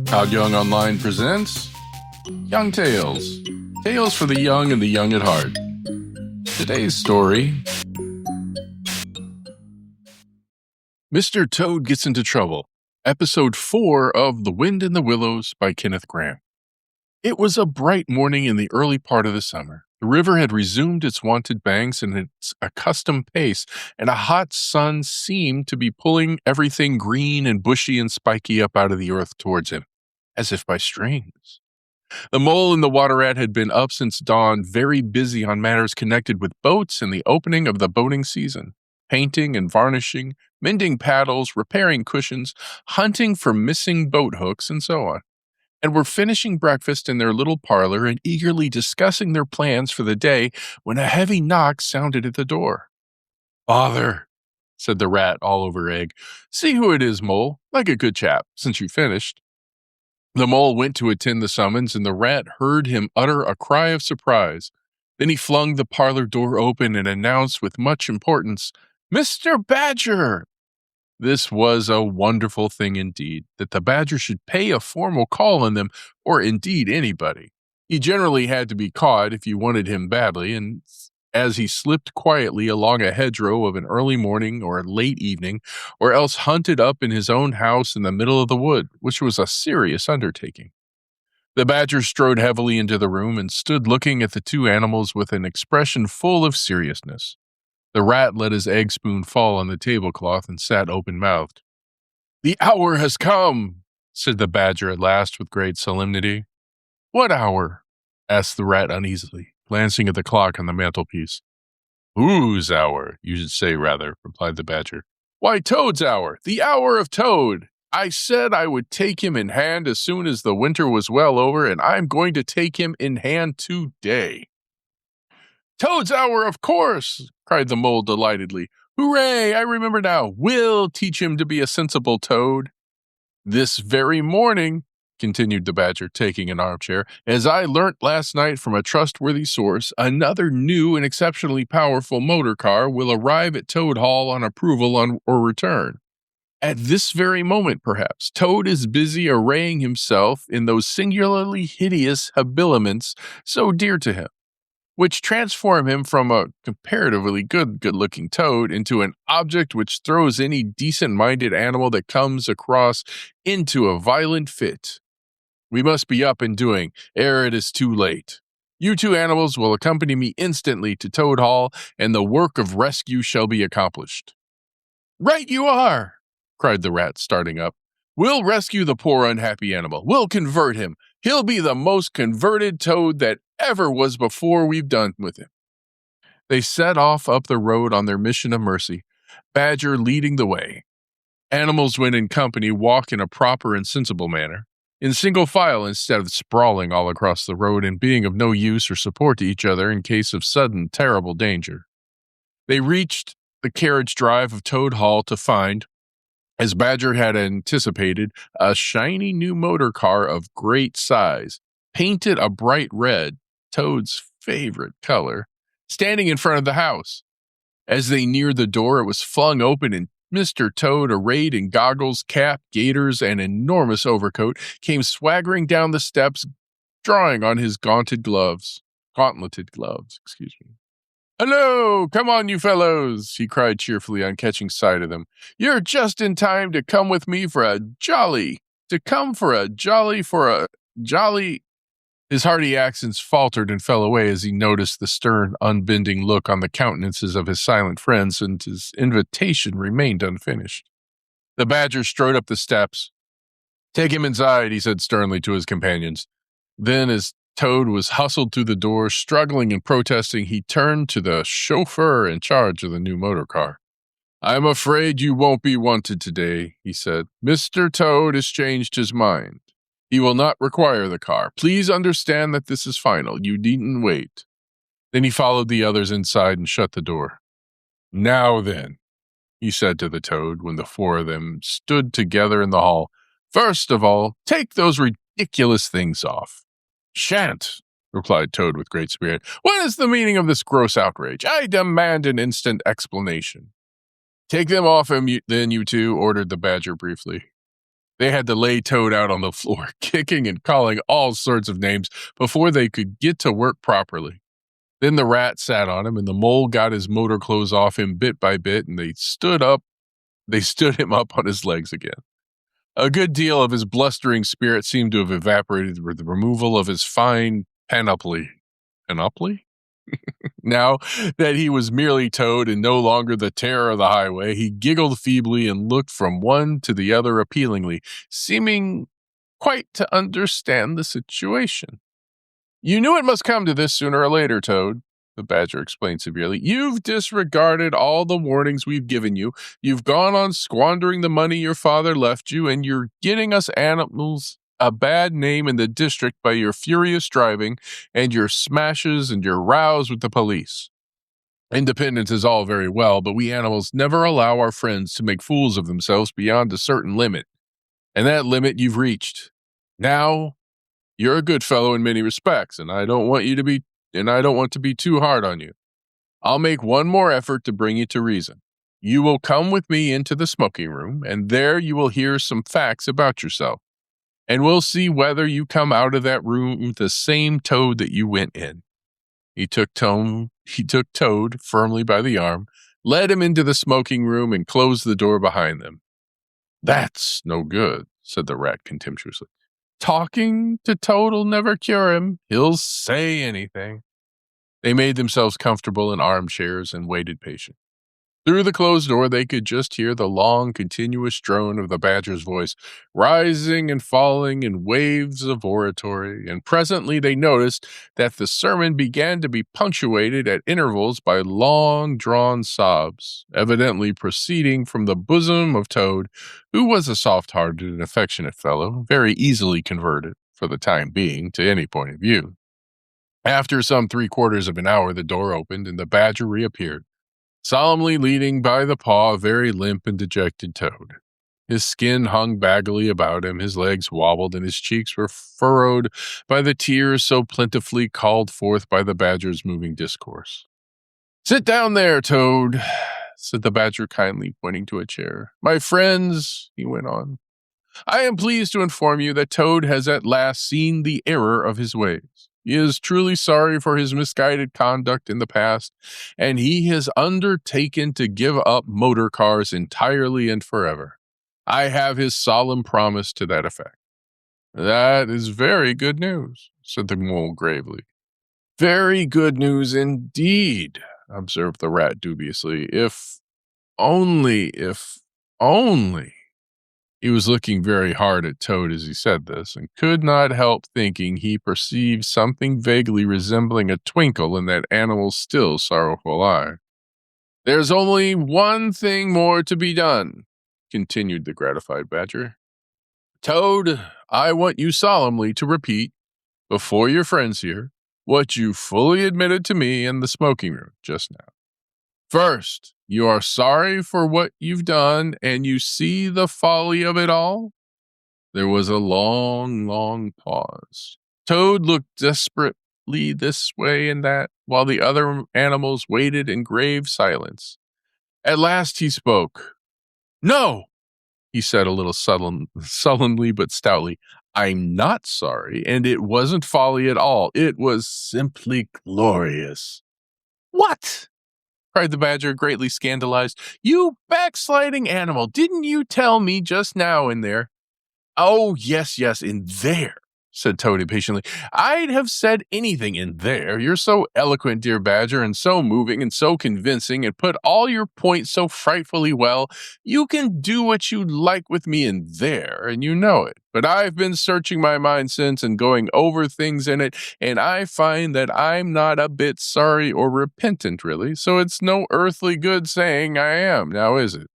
Todd Young Online presents Young Tales. Tales for the young and the young at heart. Today's story: Mr. Toad Gets into Trouble, Episode 4 of The Wind in the Willows by Kenneth Grahame. It was a bright morning in the early part of the summer. The river had resumed its wonted banks and its accustomed pace, and a hot sun seemed to be pulling everything green and bushy and spiky up out of the earth towards him, as if by strings. The mole and the water rat had been up since dawn, very busy on matters connected with boats and the opening of the boating season, painting and varnishing, mending paddles, repairing cushions, hunting for missing boat hooks, and so on, and were finishing breakfast in their little parlor and eagerly discussing their plans for the day when a heavy knock sounded at the door. "Father," said the rat, all over egg. "See who it is, Mole, like a good chap, since you finished." The mole went to attend the summons, and the rat heard him utter a cry of surprise. Then he flung the parlor door open and announced with much importance, "Mr. Badger!" This was a wonderful thing indeed, that the badger should pay a formal call on them, or indeed anybody. He generally had to be caught if you wanted him badly, and as he slipped quietly along a hedgerow of an early morning or a late evening, or else hunted up in his own house in the middle of the wood, which was a serious undertaking. The badger strode heavily into the room and stood looking at the two animals with an expression full of seriousness. The rat let his egg spoon fall on the tablecloth and sat open-mouthed. "The hour has come," said the badger at last with great solemnity. "What hour?" asked the rat uneasily, glancing at the clock on the mantelpiece. "Whose hour, you should say, rather," replied the badger. "Why, Toad's hour, the hour of Toad. I said I would take him in hand as soon as the winter was well over, and I'm going to take him in hand today." "Toad's hour, of course!" cried the mole delightedly. "Hooray, I remember now. We'll teach him to be a sensible toad." "This very morning," continued the badger, taking an armchair, "as I learnt last night from a trustworthy source, another new and exceptionally powerful motor car will arrive at Toad Hall on approval or return. At this very moment, perhaps, Toad is busy arraying himself in those singularly hideous habiliments so dear to him, which transform him from a comparatively good-looking toad into an object which throws any decent-minded animal that comes across into a violent fit. We must be up and doing, ere it is too late. You two animals will accompany me instantly to Toad Hall, and the work of rescue shall be accomplished." "Right you are!" cried the rat, starting up. "We'll rescue the poor unhappy animal. We'll convert him. He'll be the most converted toad that ever was before we've done with him." They set off up the road on their mission of mercy, Badger leading the way. Animals, when in company, walk in a proper and sensible manner, in single file instead of sprawling all across the road and being of no use or support to each other in case of sudden, terrible danger. They reached the carriage drive of Toad Hall to find, as Badger had anticipated, a shiny new motor car of great size, painted a bright red, Toad's favorite color, standing in front of the house. As they neared the door, it was flung open, and Mr. Toad, arrayed in goggles, cap, gaiters, and enormous overcoat, came swaggering down the steps, drawing on his gauntleted gloves. "Hello, come on, you fellows," he cried cheerfully on catching sight of them. "You're just in time to come with me for a jolly. His hearty accents faltered and fell away as he noticed the stern, unbending look on the countenances of his silent friends, and his invitation remained unfinished. The badger strode up the steps. "Take him inside," he said sternly to his companions. Then, as Toad was hustled through the door, struggling and protesting, he turned to the chauffeur in charge of the new motor car. "I'm afraid you won't be wanted today," he said. "Mr. Toad has changed his mind. He will not require the car. Please understand that this is final. You needn't wait." Then he followed the others inside and shut the door. "Now then," he said to the Toad when the four of them stood together in the hall, "first of all, take those ridiculous things off." "Shan't," replied Toad with great spirit. "What is the meaning of this gross outrage? I demand an instant explanation." "Take them off him, then, you two," ordered the badger briefly. They had to lay Toad out on the floor, kicking and calling all sorts of names before they could get to work properly. Then the rat sat on him, and the mole got his motor clothes off him bit by bit, and they stood him up on his legs again. A good deal of his blustering spirit seemed to have evaporated with the removal of his fine panoply. Panoply? Now that he was merely Toad and no longer the terror of the highway, he giggled feebly and looked from one to the other appealingly, seeming quite to understand the situation. "You knew it must come to this sooner or later, Toad," the Badger explained severely. "You've disregarded all the warnings we've given you. You've gone on squandering the money your father left you, and you're getting us animals a bad name in the district by your furious driving and your smashes and your rows with the police. Independence is all very well, but we animals never allow our friends to make fools of themselves beyond a certain limit, and that limit you've reached. Now, you're a good fellow in many respects, and I don't want to be too hard on you. I'll make one more effort to bring you to reason. You will come with me into the smoking room, and there you will hear some facts about yourself. And we'll see whether you come out of that room the same Toad that you went in." He took Toad firmly by the arm, led him into the smoking room, and closed the door behind them. "That's no good," said the rat contemptuously. "Talking to Toad'll never cure him. He'll say anything." They made themselves comfortable in armchairs and waited patiently. Through the closed door, they could just hear the long, continuous drone of the Badger's voice, rising and falling in waves of oratory, and presently they noticed that the sermon began to be punctuated at intervals by long-drawn sobs, evidently proceeding from the bosom of Toad, who was a soft-hearted and affectionate fellow, very easily converted, for the time being, to any point of view. After some 3/4 of an hour, the door opened, and the Badger reappeared, solemnly leading by the paw a very limp and dejected Toad. His skin hung baggily about him, his legs wobbled, and his cheeks were furrowed by the tears so plentifully called forth by the Badger's moving discourse. "Sit down there, Toad," said the Badger kindly, pointing to a chair. "My friends," he went on, "I am pleased to inform you that Toad has at last seen the error of his ways. He is truly sorry for his misguided conduct in the past, and he has undertaken to give up motor cars entirely and forever. I have his solemn promise to that effect." "That is very good news," said the mole gravely. "Very good news indeed," observed the rat dubiously. If only. He was looking very hard at Toad as he said this, and could not help thinking he perceived something vaguely resembling a twinkle in that animal's still sorrowful eye. "There's only one thing more to be done," continued the gratified Badger. "Toad, I want you solemnly to repeat, before your friends here, what you fully admitted to me in the smoking room just now. First, you are sorry for what you've done, and you see the folly of it all?" There was a long, long pause. Toad looked desperately this way and that, while the other animals waited in grave silence. At last he spoke. "No," he said a little sullenly but stoutly. "I'm not sorry, and it wasn't folly at all. It was simply glorious." "What?" cried the Badger, greatly scandalized. "You backsliding animal, didn't you tell me just now in there?" "Oh, yes, in there," said Toad impatiently. "I'd have said anything in there. You're so eloquent, dear Badger, and so moving and so convincing, and put all your points so frightfully well. You can do what you like with me in there, and you know it. But I've been searching my mind since and going over things in it, and I find that I'm not a bit sorry or repentant, really, so it's no earthly good saying I am, now is it?"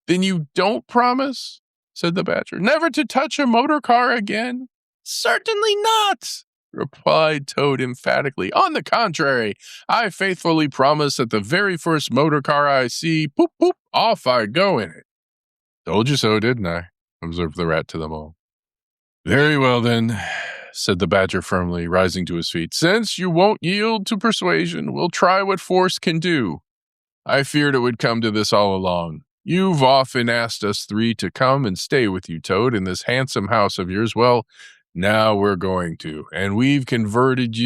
"Then you don't promise," said the Badger, "never to touch a motor car again?" "Certainly not," replied Toad emphatically. "On the contrary, I faithfully promise that the very first motor car I see, poop, poop, off I go in it." "Told you so, didn't I?" observed the rat to them all. "Very well, then," said the Badger firmly, rising to his feet. "Since you won't yield to persuasion, we'll try what force can do. I feared it would come to this all along. You've often asked us three to come and stay with you, Toad, in this handsome house of yours. Well, now we're going to. And when we've converted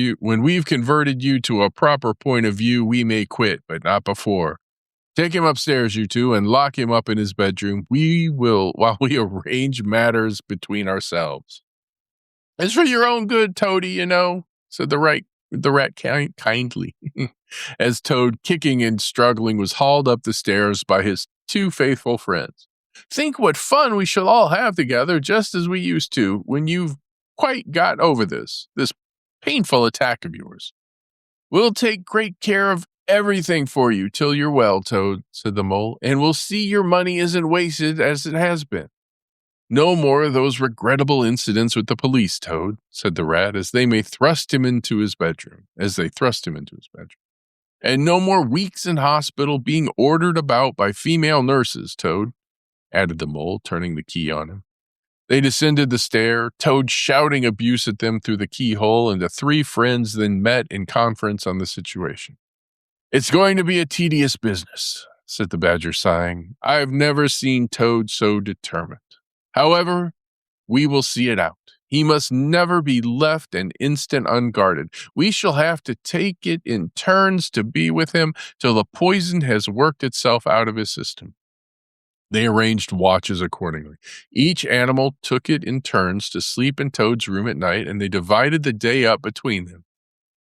you to a proper point of view, we may quit, but not before. Take him upstairs, you two, and lock him up in his bedroom. We will, while we arrange matters between ourselves. It's for your own good, Toady, said the rat kindly, as Toad, kicking and struggling, was hauled up the stairs by his two faithful friends. Think what fun we shall all have together, just as we used to, when you've quite got over this painful attack of yours. We'll take great care of everything for you till you're well, Toad, said the mole, and we'll see your money isn't wasted as it has been. No more of those regrettable incidents with the police, Toad, said the rat, as they thrust him into his bedroom. And no more weeks in hospital being ordered about by female nurses, Toad, added the mole, turning the key on him. They descended the stair, Toad shouting abuse at them through the keyhole, and the three friends then met in conference on the situation. It's going to be a tedious business, said the badger, sighing. I've never seen Toad so determined. However, we will see it out. He must never be left an instant unguarded. We shall have to take it in turns to be with him till the poison has worked itself out of his system. They arranged watches accordingly. Each animal took it in turns to sleep in Toad's room at night, and they divided the day up between them.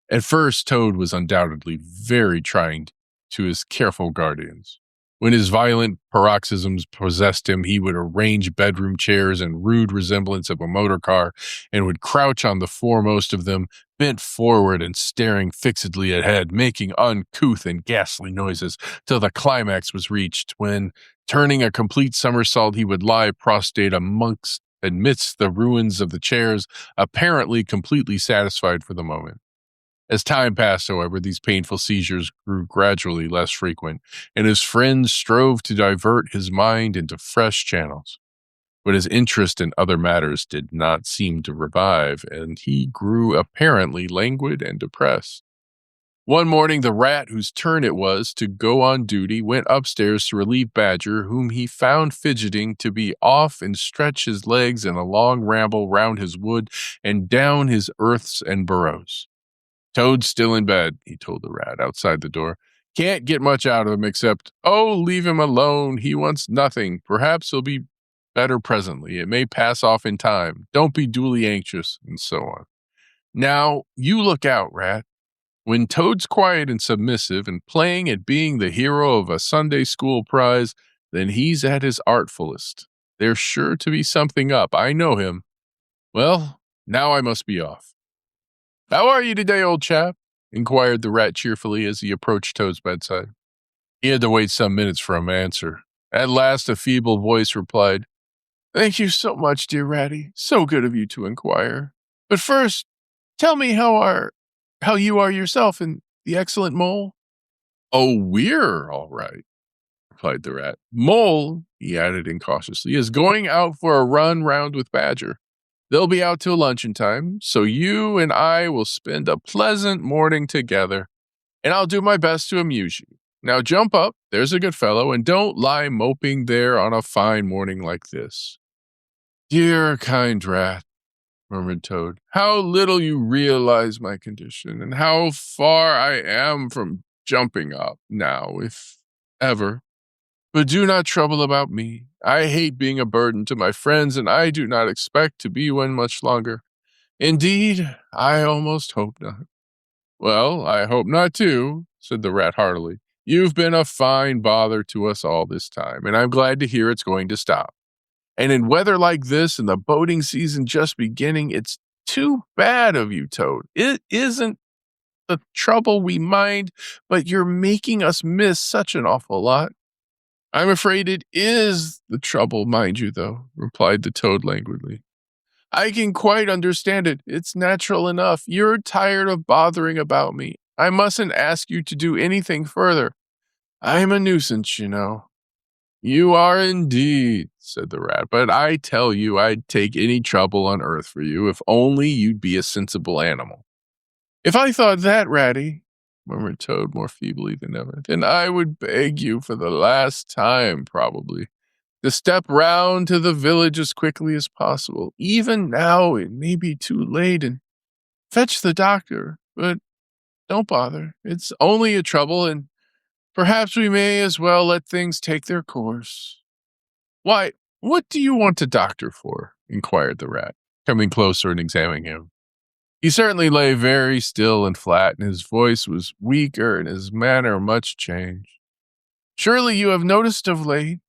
At first, Toad was undoubtedly very trying to his careful guardians. When his violent paroxysms possessed him, he would arrange bedroom chairs in rude resemblance of a motor car and would crouch on the foremost of them, bent forward and staring fixedly ahead, making uncouth and ghastly noises till the climax was reached, when, turning a complete somersault, he would lie prostrate amidst the ruins of the chairs, apparently completely satisfied for the moment. As time passed, however, these painful seizures grew gradually less frequent, and his friends strove to divert his mind into fresh channels. But his interest in other matters did not seem to revive, and he grew apparently languid and depressed. One morning, the rat, whose turn it was to go on duty, went upstairs to relieve Badger, whom he found fidgeting to be off and stretch his legs in a long ramble round his wood and down his earths and burrows. Toad's still in bed, he told the rat outside the door. Can't get much out of him except, leave him alone. He wants nothing. Perhaps he'll be better presently. It may pass off in time. Don't be duly anxious, and so on. Now, you look out, rat. When Toad's quiet and submissive and playing at being the hero of a Sunday school prize, then he's at his artfulest. There's sure to be something up. I know him. Well, now I must be off. How are you today, old chap? Inquired the rat cheerfully as he approached Toad's bedside. He had to wait some minutes for an answer. At last, a feeble voice replied, Thank you so much, dear Ratty. So good of you to inquire. But first, tell me how you are yourself and the excellent mole. Oh, we're all right, replied the rat. Mole, he added incautiously, is going out for a run round with Badger. They'll be out till luncheon time, so you and I will spend a pleasant morning together, and I'll do my best to amuse you. Now jump up, there's a good fellow, and don't lie moping there on a fine morning like this. Dear kind rat, murmured Toad, how little you realize my condition, and how far I am from jumping up now, if ever. But do not trouble about me. I hate being a burden to my friends, and I do not expect to be one much longer. Indeed, I almost hope not. Well, I hope not too, said the rat heartily. You've been a fine bother to us all this time, and I'm glad to hear it's going to stop. And in weather like this, and the boating season just beginning, it's too bad of you, Toad. It isn't the trouble we mind, but you're making us miss such an awful lot. I'm afraid it is the trouble, mind you, though, replied the Toad languidly. I can quite understand it. It's natural enough. You're tired of bothering about me. I mustn't ask you to do anything further. I'm a nuisance, you know. You are indeed, said the rat, but I tell you I'd take any trouble on earth for you if only you'd be a sensible animal. If I thought that, Ratty, murmured Toad more feebly than ever. "Then I would beg you for the last time, probably, to step round to the village as quickly as possible. Even now it may be too late, and fetch the doctor, but don't bother. It's only a trouble, and perhaps we may as well let things take their course." "Why, what do you want a doctor for?" inquired the rat, coming closer and examining him. He certainly lay very still and flat, and his voice was weaker and his manner much changed. "Surely you have noticed of late,"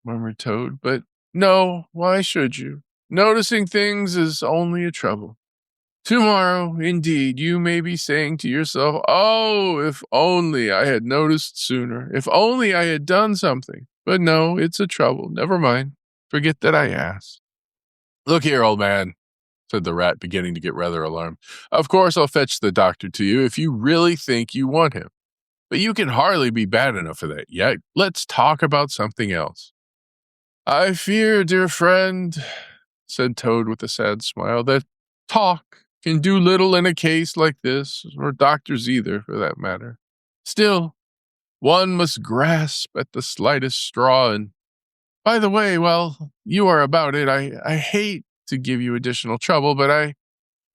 murmured Toad, "but no, why should you? Noticing things is only a trouble. Tomorrow, indeed, you may be saying to yourself, 'Oh, if only I had noticed sooner, if only I had done something.' But no, it's a trouble. Never mind. Forget that I asked." "Look here, old man," said the rat, beginning to get rather alarmed. "Of course I'll fetch the doctor to you if you really think you want him. But you can hardly be bad enough for that yet. Let's talk about something else." "I fear, dear friend," said Toad with a sad smile, "that talk can do little in a case like this, or doctors either, for that matter. Still, one must grasp at the slightest straw, and by the way, while you are about it, I hate to give you additional trouble, but I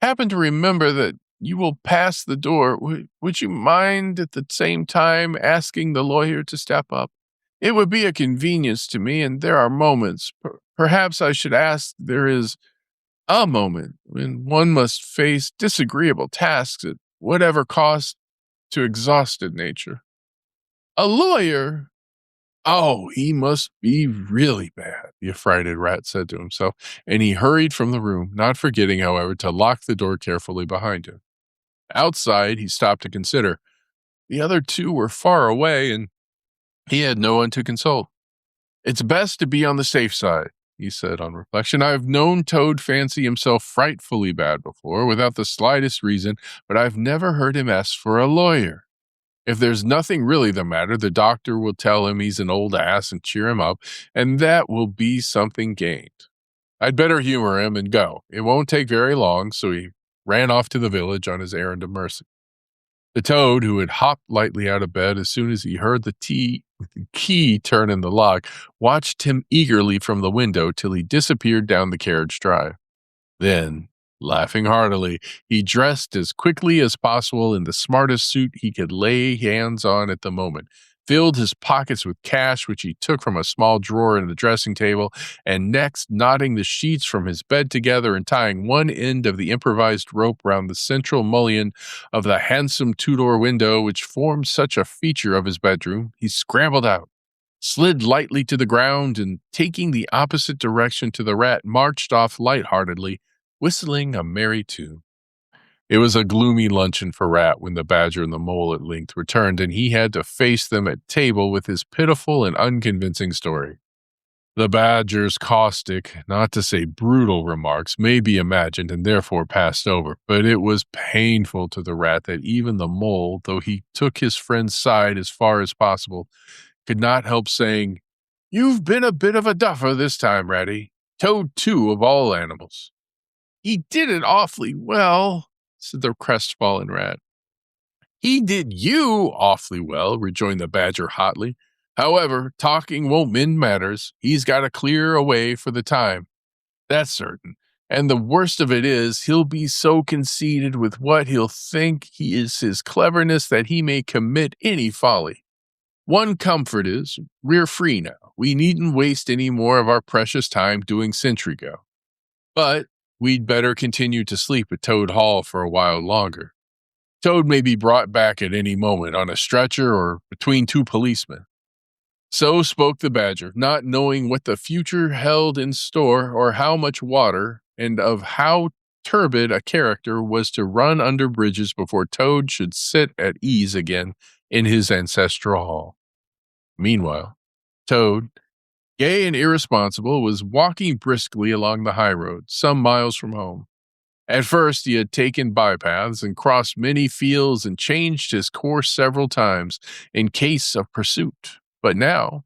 happen to remember that you will pass the door. Would you mind at the same time asking the lawyer to step up? It would be a convenience to me, and there are moments, perhaps I should ask, there is a moment when one must face disagreeable tasks at whatever cost to exhausted nature. A lawyer? Oh, he must be really bad," the affrighted rat said to himself, and he hurried from the room, not forgetting, however, to lock the door carefully behind him. Outside, he stopped to consider. The other two were far away, and he had no one to consult. "It's best to be on the safe side," he said on reflection. "I've known Toad fancy himself frightfully bad before, without the slightest reason, but I've never heard him ask for a lawyer. If there's nothing really the matter, the doctor will tell him he's an old ass and cheer him up, and that will be something gained. I'd better humor him and go. It won't take very long." So he ran off to the village on his errand of mercy. The Toad, who had hopped lightly out of bed as soon as he heard the key turn in the lock, watched him eagerly from the window till he disappeared down the carriage drive. Then, laughing heartily, he dressed as quickly as possible in the smartest suit he could lay hands on at the moment, filled his pockets with cash which he took from a small drawer in the dressing table, and next, knotting the sheets from his bed together and tying one end of the improvised rope round the central mullion of the handsome two-door window which formed such a feature of his bedroom, he scrambled out, slid lightly to the ground, and taking the opposite direction to the rat, marched off light-heartedly, whistling a merry tune. It was a gloomy luncheon for Rat when the Badger and the Mole at length returned, and he had to face them at table with his pitiful and unconvincing story. The Badger's caustic, not to say brutal remarks may be imagined and therefore passed over, but it was painful to the Rat that even the Mole, though he took his friend's side as far as possible, could not help saying, "You've been a bit of a duffer this time, Ratty. Toad, too, of all animals." "He did it awfully well," said the crestfallen Rat. "He did you awfully well," rejoined the Badger hotly. "However, talking won't mend matters. He's got to clear away for the time. That's certain. And the worst of it is, he'll be so conceited with what he'll think he is his cleverness that he may commit any folly. One comfort is, we're free now. We needn't waste any more of our precious time doing sentry go. But we'd better continue to sleep at Toad Hall for a while longer. Toad may be brought back at any moment on a stretcher or between two policemen." So spoke the Badger, not knowing what the future held in store or how much water and of how turbid a character was to run under bridges before Toad should sit at ease again in his ancestral hall. Meanwhile, Toad, gay and irresponsible, was walking briskly along the high road, some miles from home. At first, he had taken bypaths and crossed many fields and changed his course several times in case of pursuit. But now,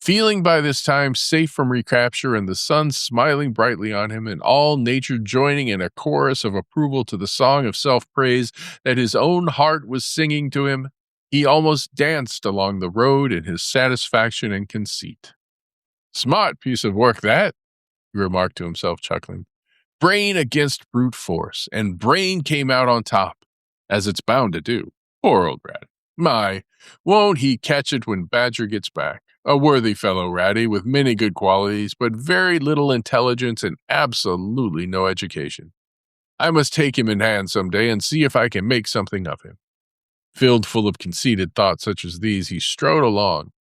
Feeling by this time safe from recapture and the sun smiling brightly on him and all nature joining in a chorus of approval to the song of self-praise that his own heart was singing to him, he almost danced along the road in his satisfaction and conceit. "Smart piece of work, that," he remarked to himself, chuckling. "Brain against brute force, and brain came out on top, as it's bound to do. Poor old Rat. My, won't he catch it when Badger gets back? A worthy fellow, Ratty, with many good qualities, but very little intelligence and absolutely no education. I must take him in hand some day and see if I can make something of him." Filled full of conceited thoughts such as these, he strode along,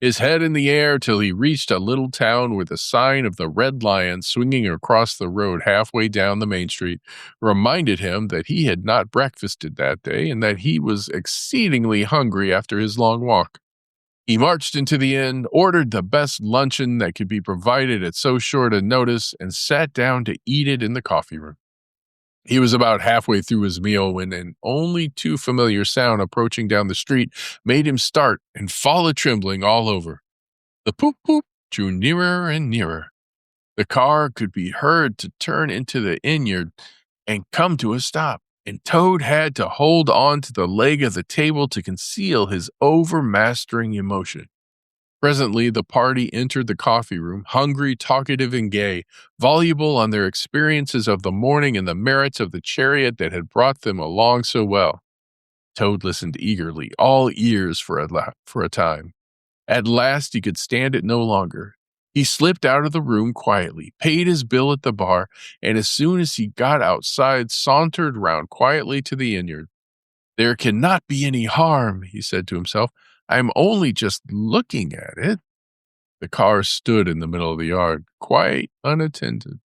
his head in the air till he reached a little town where the sign of the Red Lion swinging across the road halfway down the main street reminded him that he had not breakfasted that day and that he was exceedingly hungry after his long walk. He marched into the inn, ordered the best luncheon that could be provided at so short a notice, and sat down to eat it in the coffee room. He was about halfway through his meal when an only too familiar sound approaching down the street made him start and fall a-trembling all over. The poop-poop drew nearer and nearer. The car could be heard to turn into the inn-yard and come to a stop, and Toad had to hold on to the leg of the table to conceal his overmastering emotion. Presently, the party entered the coffee room, hungry, talkative, and gay, voluble on their experiences of the morning and the merits of the chariot that had brought them along so well. Toad listened eagerly, all ears for a time. At last, he could stand it no longer. He slipped out of the room quietly, paid his bill at the bar, and as soon as he got outside, sauntered round quietly to the inn-yard. "There cannot be any harm," he said to himself. "I am only just looking at it." The car stood in the middle of the yard, quite unattended,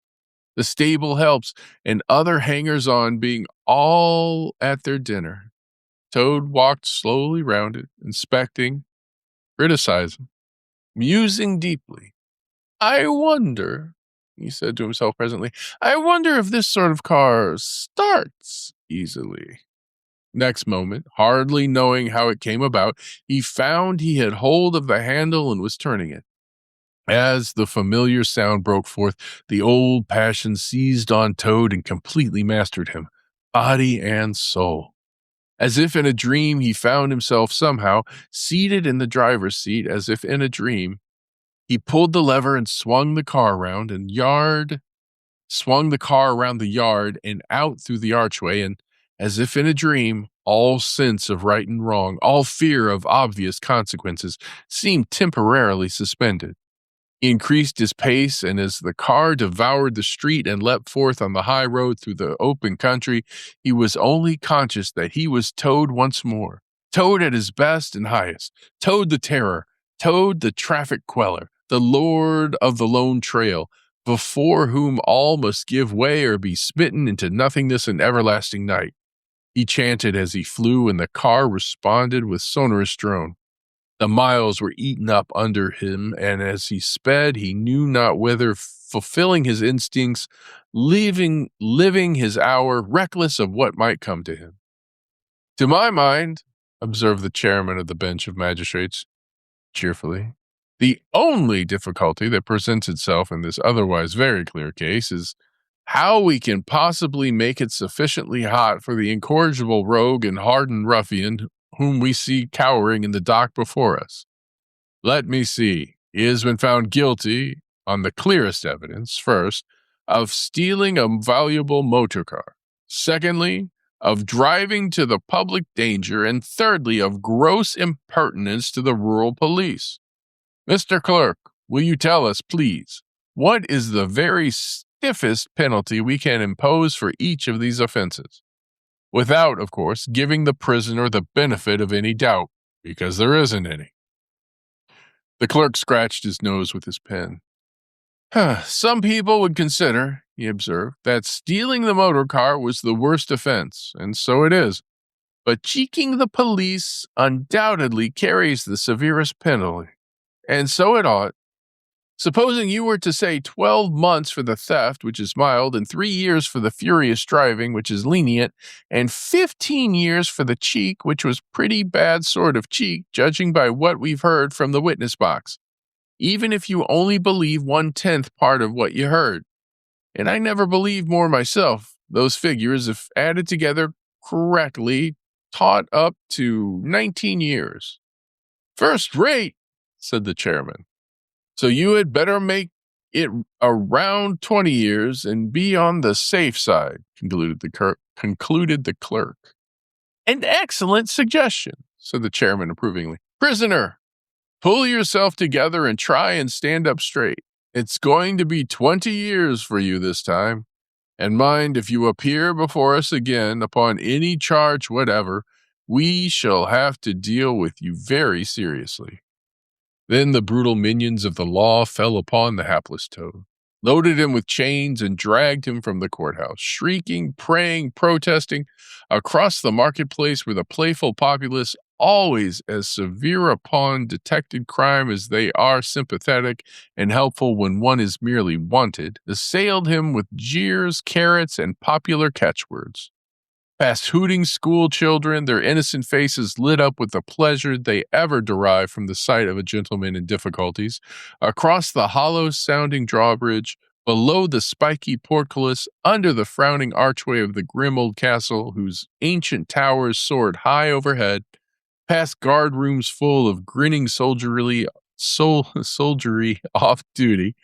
the stable helps and other hangers-on being all at their dinner. Toad walked slowly round it, inspecting, criticizing, musing deeply. "I wonder," he said to himself presently, "I wonder if this sort of car starts easily." Next moment, hardly knowing how it came about, he found he had hold of the handle and was turning it. As the familiar sound broke forth, the old passion seized on Toad and completely mastered him, body and soul. As if in a dream, he found himself somehow seated in the driver's seat, as if in a dream. He pulled the lever and swung the car around the yard and out through the archway, and, as if in a dream, all sense of right and wrong, all fear of obvious consequences, seemed temporarily suspended. He increased his pace, and as the car devoured the street and leapt forth on the high road through the open country, he was only conscious that he was Toad once more. Toad at his best and highest. Toad the terror. Toad the traffic queller. The lord of the lone trail, before whom all must give way or be smitten into nothingness and everlasting night. He chanted as he flew, and the car responded with sonorous drone. The miles were eaten up under him, and as he sped, he knew not whither, fulfilling his instincts, living his hour, reckless of what might come to him. "To my mind," observed the chairman of the bench of magistrates, cheerfully, "the only difficulty that presents itself in this otherwise very clear case is how we can possibly make it sufficiently hot for the incorrigible rogue and hardened ruffian whom we see cowering in the dock before us. Let me see. He has been found guilty, on the clearest evidence, first, of stealing a valuable motor car. Secondly, of driving to the public danger, and thirdly, of gross impertinence to the rural police. Mr. Clerk, will you tell us, please, what is the very stiffest penalty we can impose for each of these offenses? Without, of course, giving the prisoner the benefit of any doubt, because there isn't any." The clerk scratched his nose with his pen. "Some people would consider," he observed, "that stealing the motor car was the worst offense, and so it is. But cheeking the police undoubtedly carries the severest penalty, and so it ought. Supposing you were to say 12 months for the theft, which is mild, and 3 years for the furious driving, which is lenient, and 15 years for the cheek, which was pretty bad sort of cheek, judging by what we've heard from the witness box. even if you only believe 1/10 part of what you heard. And I never believed more myself. Those figures, if added together correctly, taught up to 19 years. First rate, said the chairman. So you had better make it around 20 years and be on the safe side, concluded the clerk. An excellent suggestion, said the chairman approvingly. Prisoner, pull yourself together and try and stand up straight. It's going to be 20 years for you this time. And mind, if you appear before us again upon any charge whatever, we shall have to deal with you very seriously. Then the brutal minions of the law fell upon the hapless Toad, loaded him with chains, and dragged him from the courthouse, shrieking, praying, protesting. Across the marketplace where the playful populace, always as severe upon detected crime as they are sympathetic and helpful when one is merely wanted, assailed him with jeers, carrots, and popular catchwords. Past hooting school children, their innocent faces lit up with the pleasure they ever derive from the sight of a gentleman in difficulties, across the hollow-sounding drawbridge, below the spiky portcullis, under the frowning archway of the grim old castle whose ancient towers soared high overhead, past guard rooms full of grinning soldiery off duty,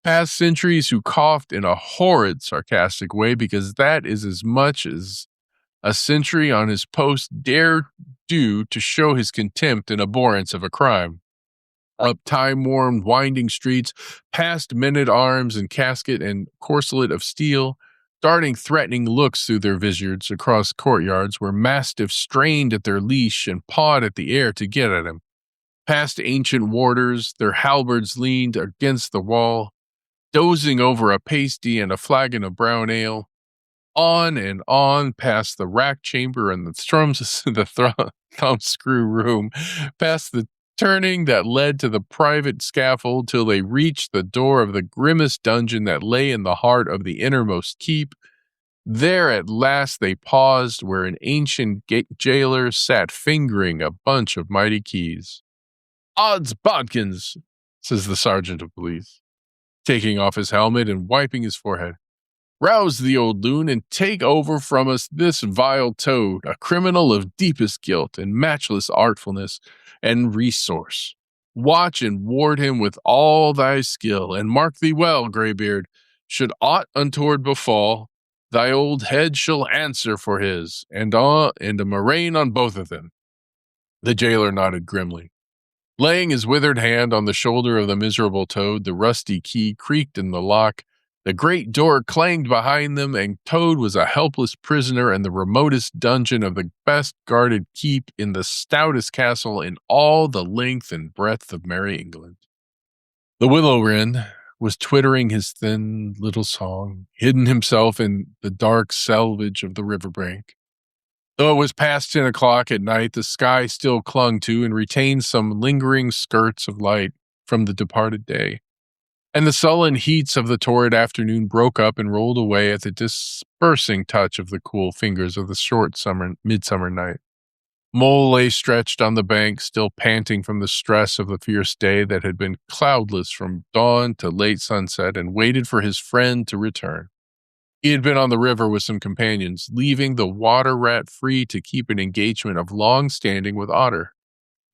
past sentries who coughed in a horrid sarcastic way because that is as much as a sentry on his post dare do to show his contempt and abhorrence of a crime. Up time-worn, winding streets, past men-at-arms in casket and corselet of steel, darting threatening looks through their vizards across courtyards where mastiffs strained at their leash and pawed at the air to get at him. Past ancient warders, their halberds leaned against the wall, dozing over a pasty and a flagon of brown ale. On and on past the rack chamber and the thumbscrew room, past the turning that led to the private scaffold till they reached the door of the grimmest dungeon that lay in the heart of the innermost keep. There at last they paused where an ancient jailer sat fingering a bunch of mighty keys. Odds bodkins, says the sergeant of police, taking off his helmet and wiping his forehead. Rouse the old loon and take over from us this vile Toad, a criminal of deepest guilt and matchless artfulness and resource. Watch and ward him with all thy skill, and mark thee well, Greybeard. Should aught untoward befall, thy old head shall answer for his, and a murrain on both of them. The jailer nodded grimly. Laying his withered hand on the shoulder of the miserable Toad, the rusty key creaked in the lock. The great door clanged behind them, and Toad was a helpless prisoner in the remotest dungeon of the best guarded keep in the stoutest castle in all the length and breadth of merry England. The willow wren was twittering his thin little song, hidden himself in the dark selvage of the river bank. Though it was past 10 o'clock at night, the sky still clung to and retained some lingering skirts of light from the departed day. And the sullen heats of the torrid afternoon broke up and rolled away at the dispersing touch of the cool fingers of the short midsummer night. Mole lay stretched on the bank, still panting from the stress of the fierce day that had been cloudless from dawn to late sunset, and waited for his friend to return. He had been on the river with some companions, leaving the water rat free to keep an engagement of long standing with Otter.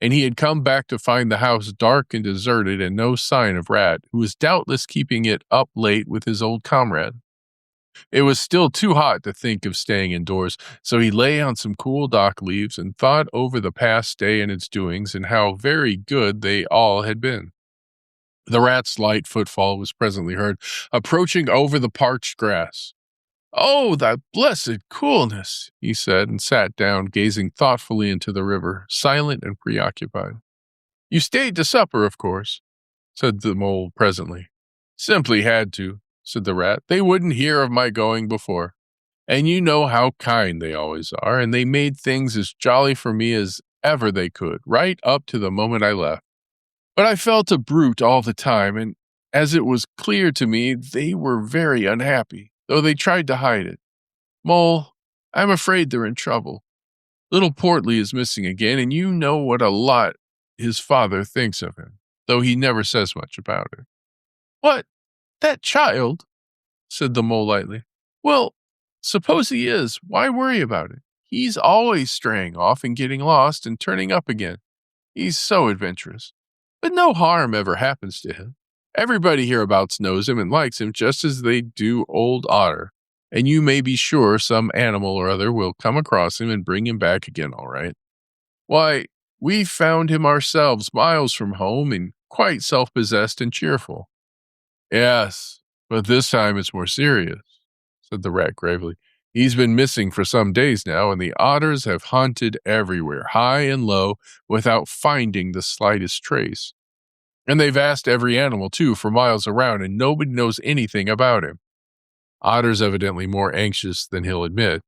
And he had come back to find the house dark and deserted and no sign of Rat, who was doubtless keeping it up late with his old comrade. It was still too hot to think of staying indoors, so he lay on some cool dock leaves and thought over the past day and its doings and how very good they all had been. The rat's light footfall was presently heard, approaching over the parched grass. "Oh, that blessed coolness," he said, and sat down, gazing thoughtfully into the river, silent and preoccupied. "You stayed to supper, of course," said the mole presently. "Simply had to," said the rat. "They wouldn't hear of my going before. And you know how kind they always are, and they made things as jolly for me as ever they could, right up to the moment I left. But I felt a brute all the time, and as it was clear to me, they were very unhappy, though they tried to hide it. Mole, I'm afraid they're in trouble. Little Portly is missing again, and you know what a lot his father thinks of him. though he never says much about it. "What? That child?" said the mole lightly. "Well, suppose he is. Why worry about it? He's always straying off and getting lost and turning up again. He's so adventurous. But no harm ever happens to him. Everybody hereabouts knows him and likes him just as they do old Otter. And you may be sure some animal or other will come across him and bring him back again, all right. Why, we found him ourselves miles from home and quite self-possessed and cheerful." "Yes, but this time it's more serious," said the rat gravely. "He's been missing for some days now, and the otters have hunted everywhere, high and low, without finding the slightest trace. And they've asked every animal, too, for miles around, and nobody knows anything about him. Otter's evidently more anxious than he'll admit.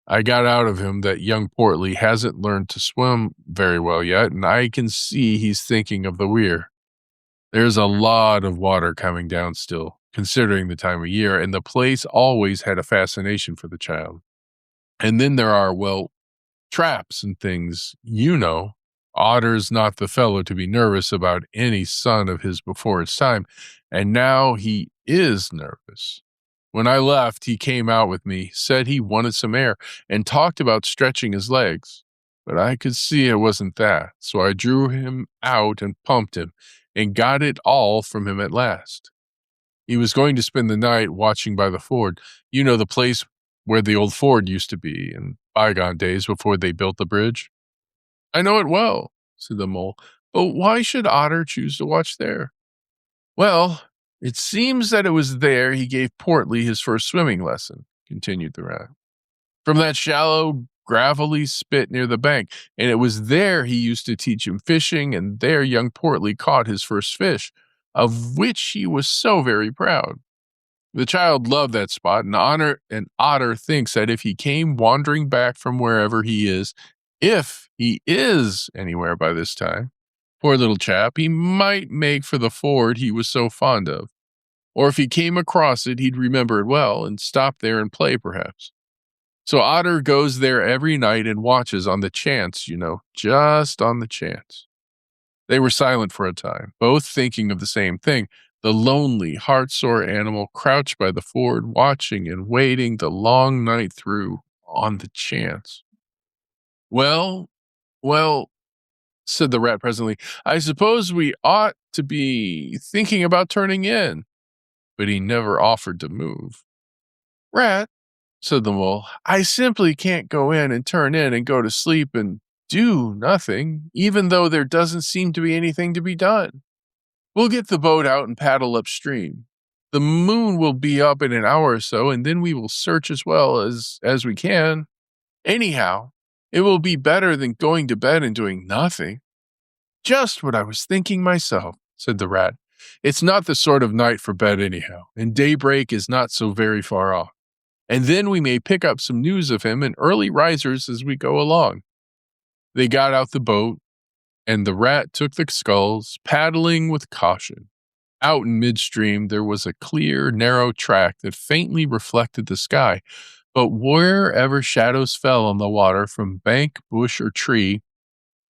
I got out of him that young Portly hasn't learned to swim very well yet, and I can see he's thinking of the weir. There's a lot of water coming down still, considering the time of year, and the place always had a fascination for the child. And then there are, well, traps and things, you know. Otter's not the fellow to be nervous about any son of his before its time, and now he is nervous. When I left, he came out with me, said he wanted some air, and talked about stretching his legs. But I could see it wasn't that, so I drew him out and pumped him, and got it all from him at last. He was going to spend the night watching by the ford. You know, the place where the old ford used to be in bygone days before they built the bridge?" "I know it well," said the mole, "but why should Otter choose to watch there?" "Well, it seems that it was there he gave Portly his first swimming lesson," continued the rat. "From that shallow, gravelly spit near the bank, and it was there he used to teach him fishing, and there young Portly caught his first fish, of which he was so very proud. The child loved that spot, and Otter thinks that if he came wandering back from wherever he is, if he is anywhere by this time, poor little chap, he might make for the ford he was so fond of. Or if he came across it, he'd remember it well and stop there and play, perhaps. So Otter goes there every night and watches on the chance, just on the chance." They were silent for a time, both thinking of the same thing. The lonely, heart-sore animal crouched by the ford, watching and waiting the long night through on the chance. Well, said the rat presently, "I suppose we ought to be thinking about turning in." But he never offered to move. "Rat," said the mole, "I simply can't go in and turn in and go to sleep and do nothing, even though there doesn't seem to be anything to be done. We'll get the boat out and paddle upstream. The moon will be up in an hour or so, and then we will search as well as we can. Anyhow, it will be better than going to bed and doing nothing." "Just what I was thinking myself," said the rat. "It's not the sort of night for bed anyhow, and daybreak is not so very far off. And then we may pick up some news of him and early risers as we go along." They got out the boat, and the rat took the sculls, paddling with caution. Out in midstream there was a clear, narrow track that faintly reflected the sky, but wherever shadows fell on the water from bank, bush, or tree,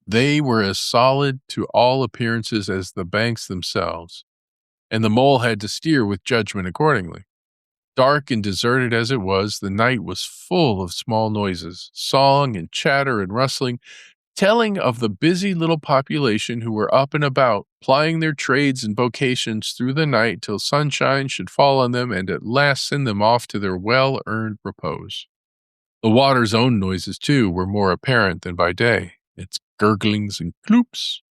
they were as solid to all appearances as the banks themselves, and the mole had to steer with judgment accordingly. Dark and deserted as it was, the night was full of small noises, song and chatter and rustling, telling of the busy little population who were up and about, plying their trades and vocations through the night till sunshine should fall on them and at last send them off to their well-earned repose. The water's own noises, too, were more apparent than by day, its gurglings and cloops,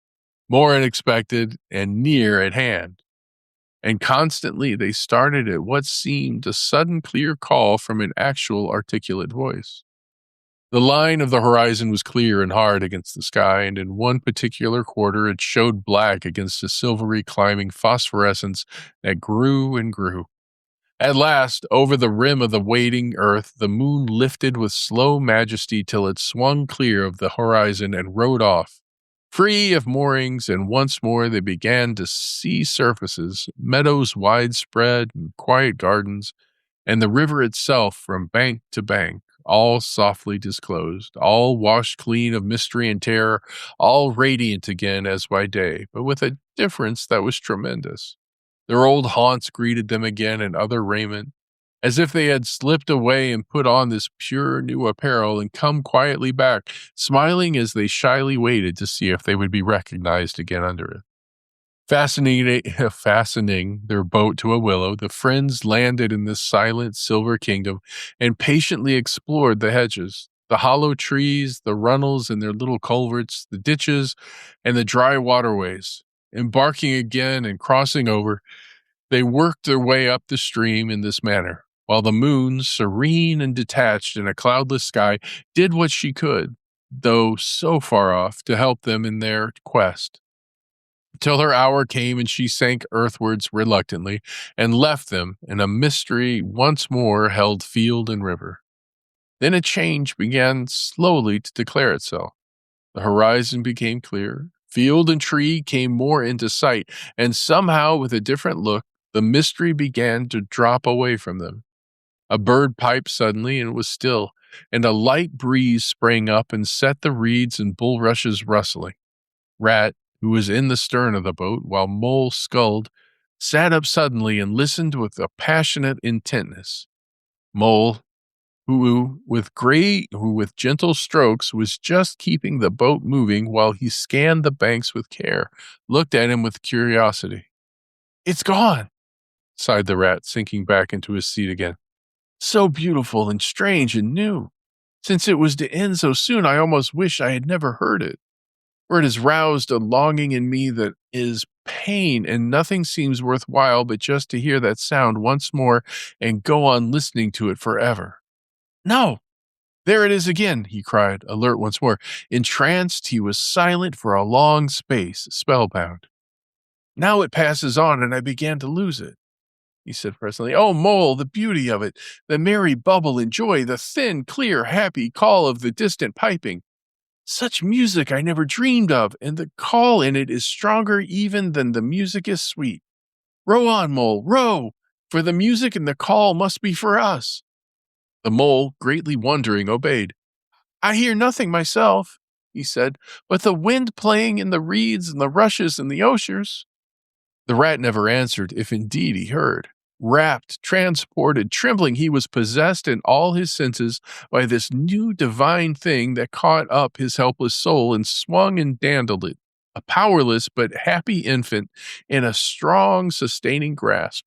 more unexpected and near at hand. And constantly they started at what seemed a sudden clear call from an actual articulate voice. The line of the horizon was clear and hard against the sky, and in one particular quarter it showed black against a silvery climbing phosphorescence that grew and grew. At last, over the rim of the waiting earth, the moon lifted with slow majesty till it swung clear of the horizon and rode off, free of moorings, and once more they began to see surfaces, meadows widespread and quiet gardens, and the river itself from bank to bank, all softly disclosed, all washed clean of mystery and terror, all radiant again as by day, but with a difference that was tremendous. Their old haunts greeted them again in other raiment, as if they had slipped away and put on this pure new apparel and come quietly back, smiling as they shyly waited to see if they would be recognized again under it. Fastening their boat to a willow, the friends landed in this silent silver kingdom and patiently explored the hedges, the hollow trees, the runnels and their little culverts, the ditches, and the dry waterways. Embarking again and crossing over, they worked their way up the stream in this manner, while the moon, serene and detached in a cloudless sky, did what she could, though so far off, to help them in their quest. Till her hour came and she sank earthwards reluctantly and left them, and a mystery once more held field and river. Then a change began slowly to declare itself. The horizon became clear, field and tree came more into sight, and somehow with a different look, the mystery began to drop away from them. A bird piped suddenly and was still, and a light breeze sprang up and set the reeds and bulrushes rustling. Rat, who was in the stern of the boat while Mole sculled, sat up suddenly and listened with a passionate intentness. Mole, who with gentle strokes was just keeping the boat moving while he scanned the banks with care, looked at him with curiosity. "It's gone," sighed the rat, sinking back into his seat again. "So beautiful and strange and new. Since it was to end so soon, I almost wish I had never heard it. For it has roused a longing in me that is pain, and nothing seems worthwhile but just to hear that sound once more and go on listening to it forever. No, there it is again," he cried, alert once more. Entranced, he was silent for a long space, spellbound. "Now it passes on, and I began to lose it," he said presently. "Oh, Mole, the beauty of it, the merry bubble and joy, the thin, clear, happy call of the distant piping. Such music I never dreamed of, and the call in it is stronger even than the music is sweet. Row on, Mole, row, for the music and the call must be for us." The Mole, greatly wondering, obeyed. "I hear nothing myself," he said, "but the wind playing in the reeds and the rushes and the osiers." The rat never answered, if indeed he heard. Rapt, transported, trembling, he was possessed in all his senses by this new divine thing that caught up his helpless soul and swung and dandled it, a powerless but happy infant in a strong, sustaining grasp.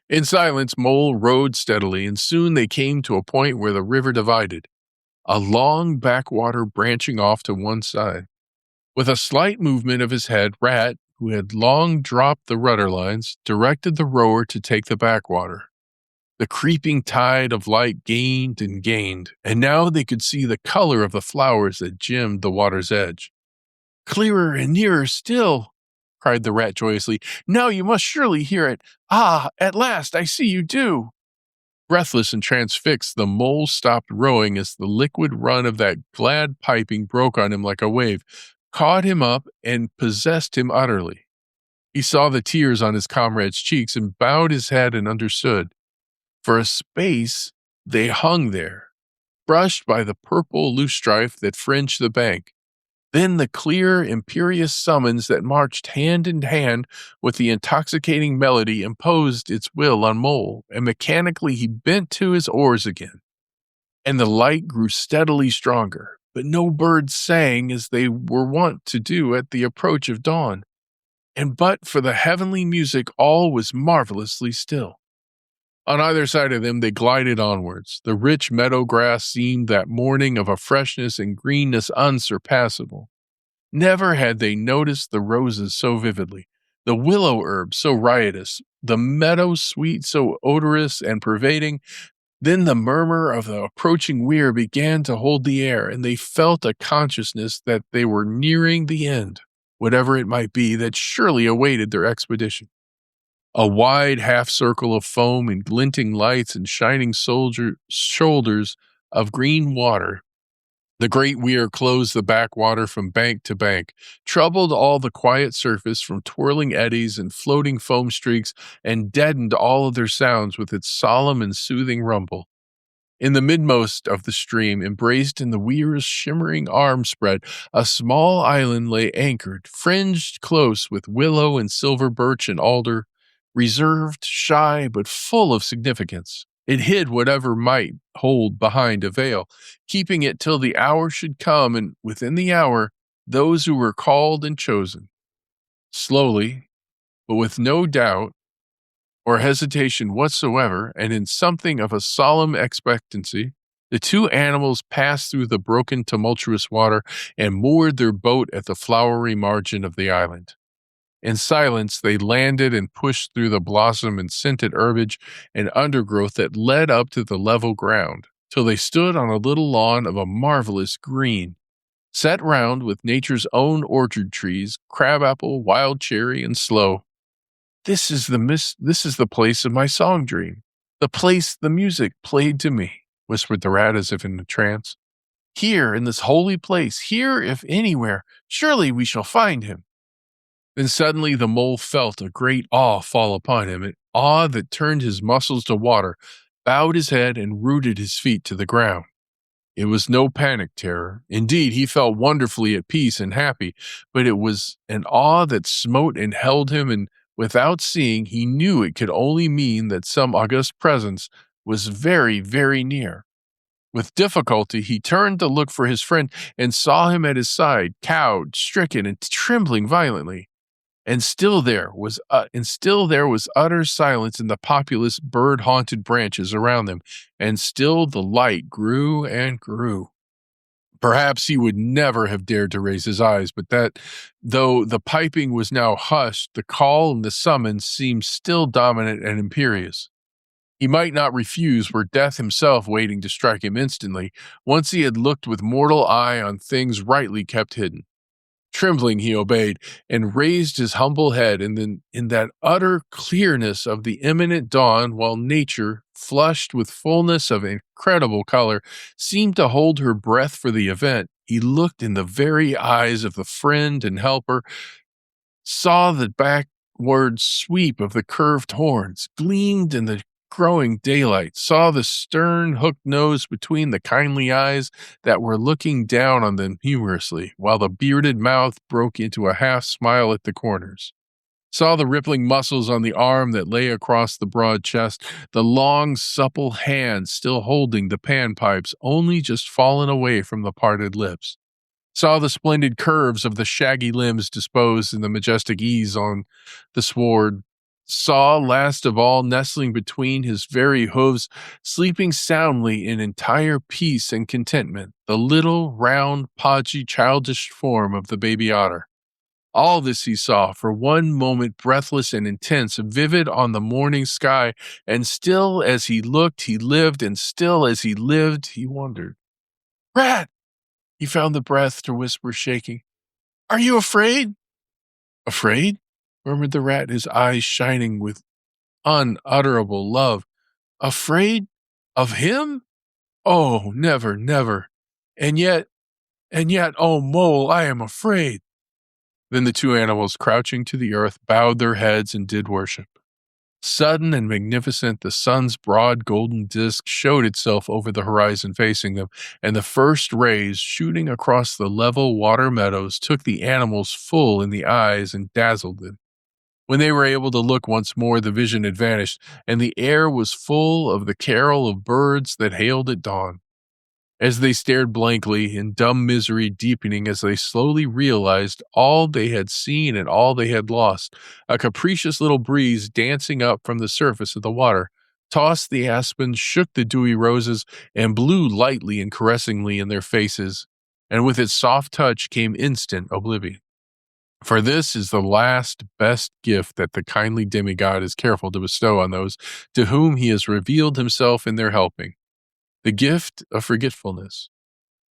In silence, Mole rowed steadily, and soon they came to a point where the river divided, a long backwater branching off to one side. With a slight movement of his head, Rat, who had long dropped the rudder lines, directed the rower to take the backwater. The creeping tide of light gained and gained, and now they could see the color of the flowers that gemmed the water's edge. "Clearer and nearer still," cried the rat joyously. "Now you must surely hear it. Ah, at last I see you do." Breathless and transfixed, the Mole stopped rowing as the liquid run of that glad piping broke on him like a wave, caught him up, and possessed him utterly. He saw the tears on his comrade's cheeks and bowed his head and understood. For a space they hung there, brushed by the purple loosestrife that fringed the bank. Then the clear, imperious summons that marched hand in hand with the intoxicating melody imposed its will on Mole, and mechanically he bent to his oars again. And the light grew steadily stronger, but no birds sang as they were wont to do at the approach of dawn. And but for the heavenly music, all was marvelously still. On either side of them they glided onwards. The rich meadow grass seemed that morning of a freshness and greenness unsurpassable. Never had they noticed the roses so vividly, the willow herb so riotous, the meadow sweet so odorous and pervading. Then the murmur of the approaching weir began to hold the air, and they felt a consciousness that they were nearing the end, whatever it might be that surely awaited their expedition. A wide half-circle of foam and glinting lights and shining shoulders of green water. The great weir closed the backwater from bank to bank, troubled all the quiet surface from twirling eddies and floating foam streaks, and deadened all other sounds with its solemn and soothing rumble. In the midmost of the stream, embraced in the weir's shimmering arm spread, a small island lay anchored, fringed close with willow and silver birch and alder, reserved, shy, but full of significance. It hid whatever might hold behind a veil, keeping it till the hour should come, and within the hour, those who were called and chosen. Slowly, but with no doubt or hesitation whatsoever, and in something of a solemn expectancy, the two animals passed through the broken, tumultuous water and moored their boat at the flowery margin of the island. In silence, they landed and pushed through the blossom and scented herbage and undergrowth that led up to the level ground, till they stood on a little lawn of a marvelous green, set round with nature's own orchard trees, crabapple, wild cherry, and sloe. This is the place of my song dream, the place the music played to me, whispered the rat as if in a trance. Here, in this holy place, here, if anywhere, surely we shall find him. Then suddenly the mole felt a great awe fall upon him, an awe that turned his muscles to water, bowed his head, and rooted his feet to the ground. It was no panic terror. Indeed, he felt wonderfully at peace and happy, but it was an awe that smote and held him, and without seeing, he knew it could only mean that some august presence was very, very near. With difficulty, he turned to look for his friend and saw him at his side, cowed, stricken, and trembling violently. And still there was utter silence in the populous, bird-haunted branches around them, and still the light grew and grew. Perhaps he would never have dared to raise his eyes, but that, though the piping was now hushed, the call and the summons seemed still dominant and imperious. He might not refuse were death himself waiting to strike him instantly, once he had looked with mortal eye on things rightly kept hidden. Trembling, he obeyed, and raised his humble head, and then, in that utter clearness of the imminent dawn, while nature, flushed with fullness of incredible color, seemed to hold her breath for the event, he looked in the very eyes of the friend and helper, saw the backward sweep of the curved horns, gleamed in the growing daylight, saw the stern hooked nose between the kindly eyes that were looking down on them humorously, while the bearded mouth broke into a half smile at the corners. Saw the rippling muscles on the arm that lay across the broad chest, the long, supple hand still holding the panpipes, only just fallen away from the parted lips. Saw the splendid curves of the shaggy limbs disposed in the majestic ease on the sward. Saw, last of all, nestling between his very hooves, sleeping soundly in entire peace and contentment, the little, round, podgy, childish form of the baby otter. All this he saw, for one moment breathless and intense, vivid on the morning sky, and still as he looked, he lived, and still as he lived, he wondered. Rat! He found the breath to whisper, shaking. Are you afraid? Afraid? Murmured the rat, his eyes shining with unutterable love. Afraid? Of him? Oh, never, never. And yet, oh, mole, I am afraid. Then the two animals, crouching to the earth, bowed their heads and did worship. Sudden and magnificent, the sun's broad golden disk showed itself over the horizon facing them, and the first rays, shooting across the level water meadows, took the animals full in the eyes and dazzled them. When they were able to look once more, the vision had vanished, and the air was full of the carol of birds that hailed at dawn. As they stared blankly, in dumb misery deepening as they slowly realized all they had seen and all they had lost, a capricious little breeze dancing up from the surface of the water tossed the aspens, shook the dewy roses, and blew lightly and caressingly in their faces, and with its soft touch came instant oblivion. For this is the last, best gift that the kindly demigod is careful to bestow on those to whom he has revealed himself in their helping. The gift of forgetfulness,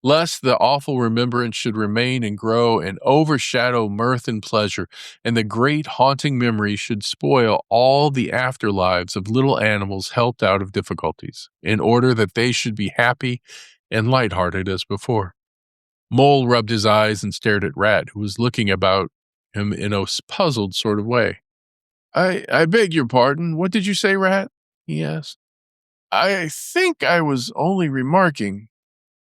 lest the awful remembrance should remain and grow and overshadow mirth and pleasure, and the great haunting memory should spoil all the afterlives of little animals helped out of difficulties, in order that they should be happy and light-hearted as before. Mole rubbed his eyes and stared at Rat, who was looking about him in a puzzled sort of way. I beg your pardon, what did you say, Rat? He asked. I think I was only remarking,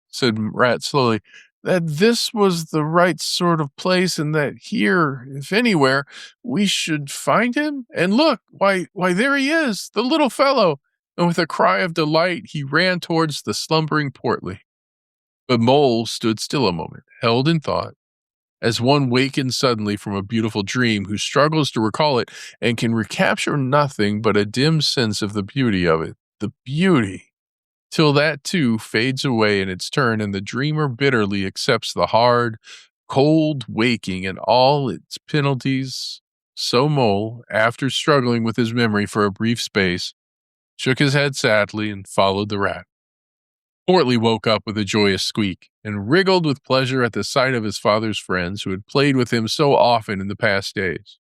said Rat slowly, that this was the right sort of place and that here, if anywhere, we should find him. And look, why, there he is, the little fellow. And with a cry of delight, he ran towards the slumbering Portly. But Mole stood still a moment, held in thought, as one wakened suddenly from a beautiful dream who struggles to recall it and can recapture nothing but a dim sense of the beauty of it. The beauty! Till that too fades away in its turn, and the dreamer bitterly accepts the hard, cold waking and all its penalties. So Mole, after struggling with his memory for a brief space, shook his head sadly and followed the rat. Portly woke up with a joyous squeak and wriggled with pleasure at the sight of his father's friends who had played with him so often in the past days.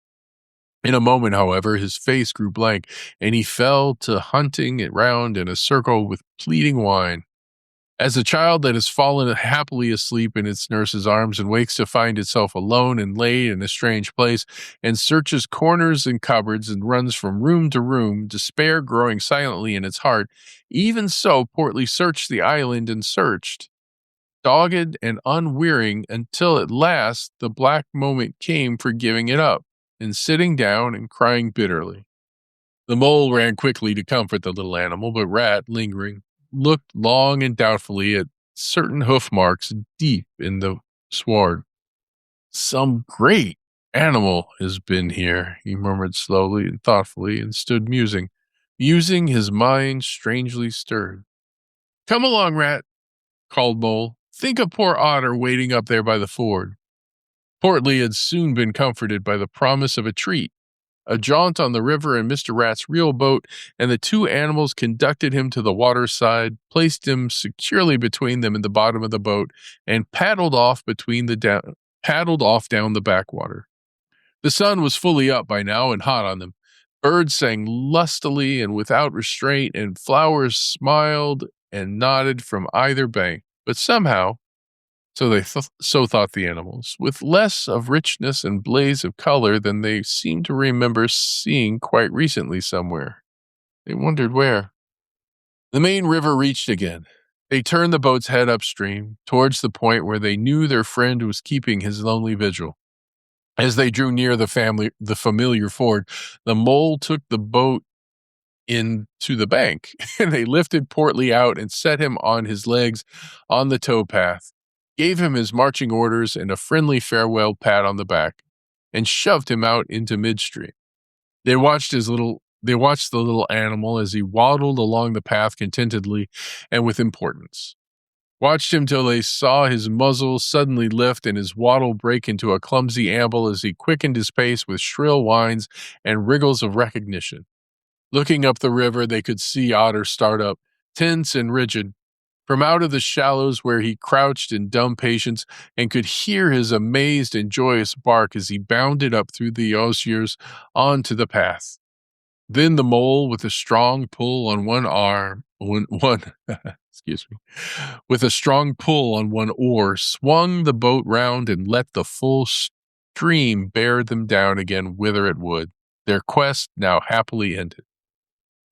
In a moment, however, his face grew blank, and he fell to hunting round in a circle with pleading whine. As a child that has fallen happily asleep in its nurse's arms and wakes to find itself alone and laid in a strange place, and searches corners and cupboards and runs from room to room, despair growing silently in its heart, even so Portly searched the island and searched, dogged and unwearying, until at last the black moment came for giving it up and sitting down and crying bitterly. The Mole ran quickly to comfort the little animal, but Rat, lingering, looked long and doubtfully at certain hoof marks deep in the sward. Some great animal has been here, he murmured slowly and thoughtfully, and stood musing, his mind strangely stirred. Come along, Rat, called Mole. Think of poor Otter waiting up there by the ford. Portly had soon been comforted by the promise of a treat, a jaunt on the river in Mr. Rat's real boat, and the two animals conducted him to the water's side, placed him securely between them in the bottom of the boat, and paddled off down the backwater. The sun was fully up by now and hot on them. Birds sang lustily and without restraint, and flowers smiled and nodded from either bank. But somehow, so thought the animals, with less of richness and blaze of color than they seemed to remember seeing quite recently somewhere. They wondered where. The main river reached again. They turned the boat's head upstream, towards the point where they knew their friend was keeping his lonely vigil. As they drew near the familiar ford, the Mole took the boat into the bank, and they lifted Portly out and set him on his legs on the towpath, gave him his marching orders and a friendly farewell pat on the back, and shoved him out into midstream. They watched the little animal as he waddled along the path contentedly and with importance. Watched him till they saw his muzzle suddenly lift and his waddle break into a clumsy amble as he quickened his pace with shrill whines and wriggles of recognition. Looking up the river, they could see Otter start up, tense and rigid, from out of the shallows where he crouched in dumb patience, and could hear his amazed and joyous bark as he bounded up through the osiers onto the path. Then the Mole, with a strong pull on one with a strong pull on one oar, swung the boat round and let the full stream bear them down again whither it would, their quest now happily ended.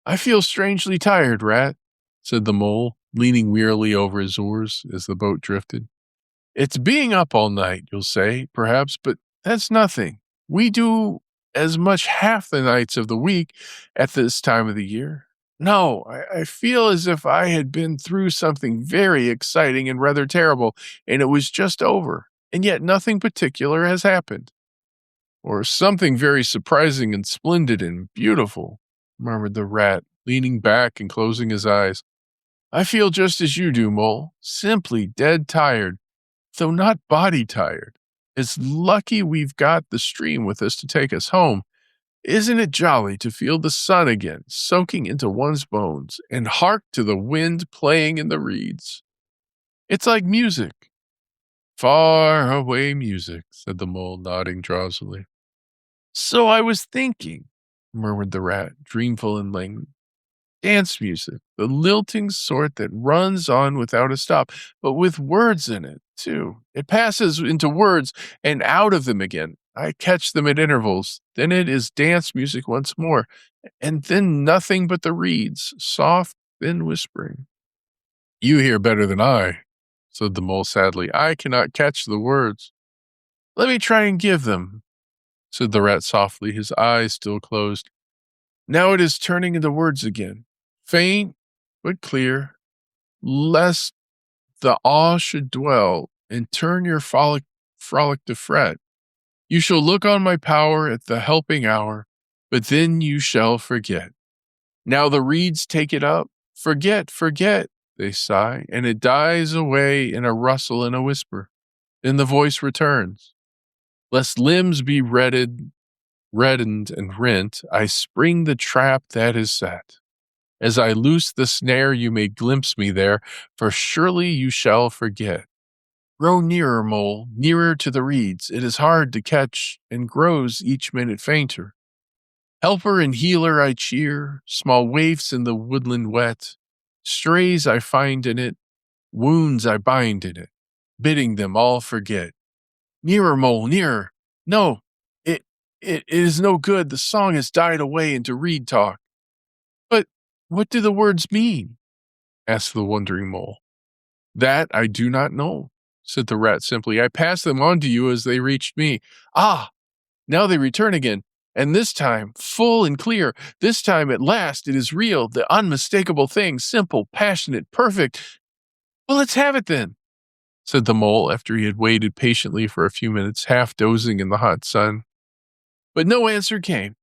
I feel strangely tired, Rat, said the Mole, leaning wearily over his oars as the boat drifted. It's being up all night, you'll say, perhaps, but that's nothing. We do as much half the nights of the week at this time of the year. No, I feel as if I had been through something very exciting and rather terrible, and it was just over, and yet nothing particular has happened. Or something very surprising and splendid and beautiful, murmured the Rat, leaning back and closing his eyes. I feel just as you do, Mole, simply dead tired, though not body tired. It's lucky we've got the stream with us to take us home. Isn't it jolly to feel the sun again, soaking into one's bones, and hark to the wind playing in the reeds? It's like music. Far away music, said the Mole, nodding drowsily. So I was thinking, murmured the Rat, dreamful and languid. Dance music, the lilting sort that runs on without a stop, but with words in it, too. It passes into words and out of them again. I catch them at intervals. Then it is dance music once more, and then nothing but the reeds, soft then whispering. "You hear better than I," said the mole sadly. "I cannot catch the words." "Let me try and give them," said the rat softly, his eyes still closed. Now it is turning into words again, faint but clear, lest the awe should dwell and turn your frolic to fret. You shall look on my power at the helping hour, but then you shall forget. Now the reeds take it up. Forget, forget, they sigh, and it dies away in a rustle and a whisper. Then the voice returns. Lest limbs be reddened and rent, I spring the trap that is set. As I loose the snare, you may glimpse me there, for surely you shall forget. Grow nearer, mole, nearer to the reeds. It is hard to catch and grows each minute fainter. Helper and healer I cheer, small waifs in the woodland wet. Strays I find in it, wounds I bind in it, bidding them all forget. Nearer, mole, nearer. No, it is no good. The song has died away into reed talk. But what do the words mean? Asked the wondering mole. That I do not know, said the rat simply. I passed them on to you as they reached me. Ah, now they return again, and this time full and clear. This time at last it is real, the unmistakable thing, simple, passionate, perfect. Well, let's have it then, said the mole after he had waited patiently for a few minutes, half dozing in the hot sun. But no answer came.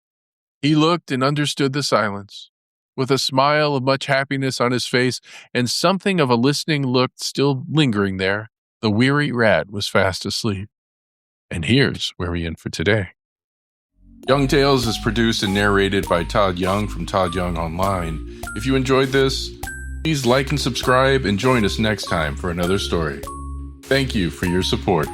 He looked and understood the silence. With a smile of much happiness on his face and something of a listening look still lingering there, the weary rat was fast asleep. And here's where we end for today. Young Tales is produced and narrated by Todd Young from Todd Young Online. If you enjoyed this, please like and subscribe and join us next time for another story. Thank you for your support.